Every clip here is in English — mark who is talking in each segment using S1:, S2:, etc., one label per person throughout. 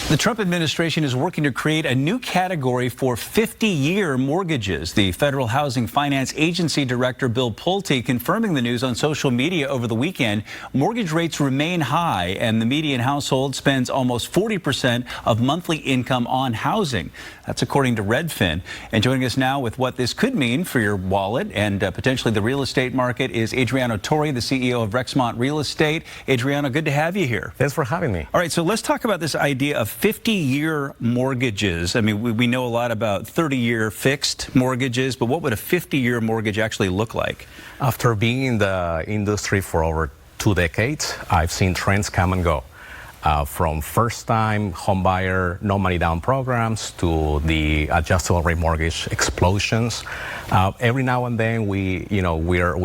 S1: The Trump administration is working to create a new category for 50-year mortgages. The Federal Housing Finance Agency Director Bill Pulte confirming the news on social media over the weekend. Mortgage rates remain high, and the median household spends almost 40% of monthly income on housing. That's according to Redfin. And joining us now with what this could mean for your wallet and potentially the real estate market is Adriano Tori, the CEO of RexMont Real Estate. Adriano, good to have you here.
S2: Thanks for having me.
S1: All right, so let's talk about this idea of 50-year mortgages. I mean, we know a lot about 30-year fixed mortgages, but what would a 50-year mortgage actually look like?
S2: After being in the industry for over 2 decades, I've seen trends come and go. From first-time homebuyer, no money down programs to the adjustable rate mortgage explosions. Every now and then, we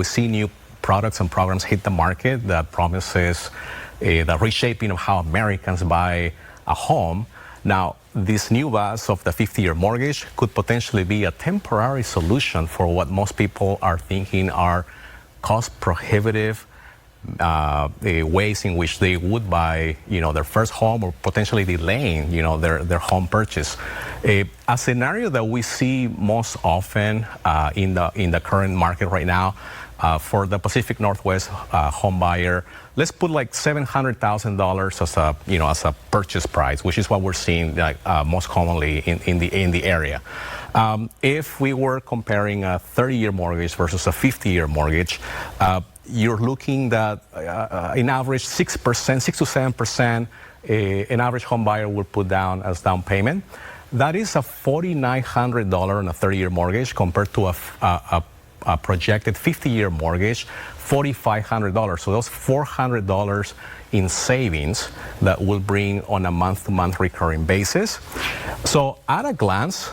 S2: see new products and programs hit the market that promises the reshaping of how Americans buy a home. Now, this new buzz of the 50-year mortgage could potentially be a temporary solution for what most people are thinking are cost-prohibitive ways in which they would buy, their first home, or potentially delaying, their home purchase. A scenario that we see most often in the current market right now for the Pacific Northwest home buyer, let's put like $700,000 as a purchase price, which is what we're seeing most commonly in the area. If we were comparing a 30-year mortgage versus a 50-year mortgage, you're looking at in average 6% to 7% an average home buyer would put down as down payment. That is a $4,900 on a 30-year mortgage compared to a projected 50-year mortgage, $4,500. So those $400 in savings that will bring on a month-to-month recurring basis. So at a glance,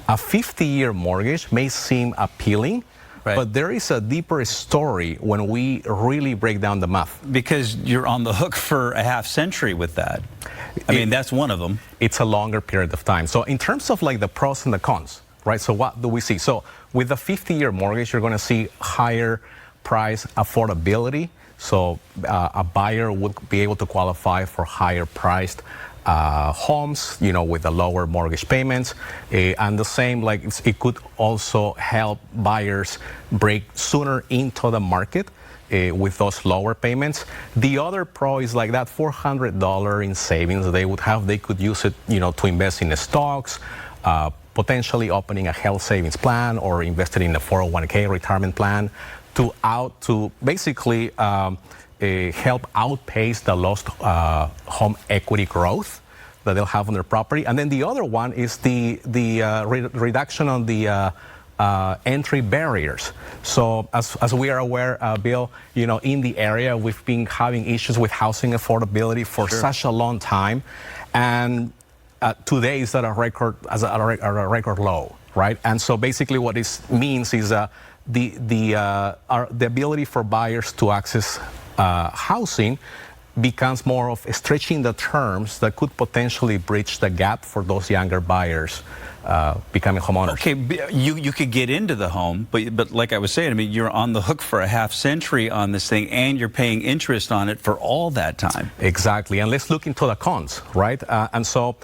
S2: a 50-year mortgage may seem appealing, right, but there is a deeper story when we really break down the math.
S1: Because you're on the hook for a half century with that. I mean, that's one of them.
S2: It's a longer period of time. So in terms of like the pros and the cons, right? So what do we see? So with the 50-year mortgage, you're going to see higher price affordability. So a buyer would be able to qualify for higher priced homes, with the lower mortgage payments. And the same, like it could also help buyers break sooner into the market with those lower payments. The other pro is like that $400 in savings that they would have. They could use it, to invest in the stocks, potentially opening a health savings plan or investing in a 401k retirement plan to basically help outpace the lost home equity growth that they'll have on their property. And then the other one is the reduction on the entry barriers. So as we are aware, Bill, in the area, we've been having issues with housing affordability for such a long time. And today is at a record low, right? And so basically what this means is the ability for buyers to access housing becomes more of stretching the terms that could potentially bridge the gap for those younger buyers becoming homeowners.
S1: Okay, you could get into the home, but like I was saying, I mean, you're on the hook for a half century on this thing, and you're paying interest on it for all that time.
S2: Exactly, and let's look into the cons, right? And so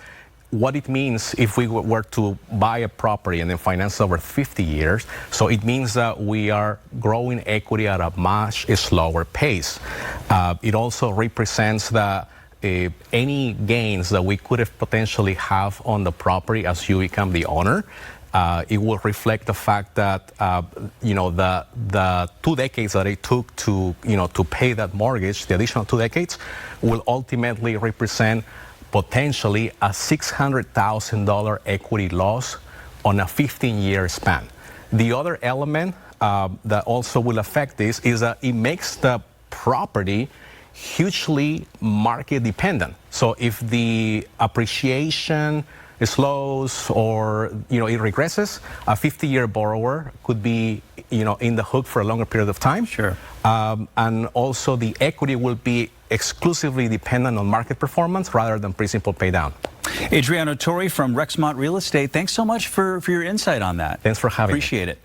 S2: what it means if we were to buy a property and then finance over 50 years, so it means that we are growing equity at a much slower pace. It also represents that any gains that we could have potentially have on the property as you become the owner, it will reflect the fact that the 2 decades that it took to pay that mortgage, the additional 2 decades, will ultimately represent potentially a $600,000 equity loss on a 15-year span. The other element that also will affect this is that it makes the property hugely market dependent. So if the appreciation slows or it regresses, a 50-year borrower could be in the hook for a longer period of time.
S1: Sure.
S2: And also the equity will be exclusively dependent on market performance rather than principal pay down.
S1: Adriano Tori from RexMont Real Estate, thanks so much for your insight on that.
S2: Thanks for having me.
S1: Appreciate it.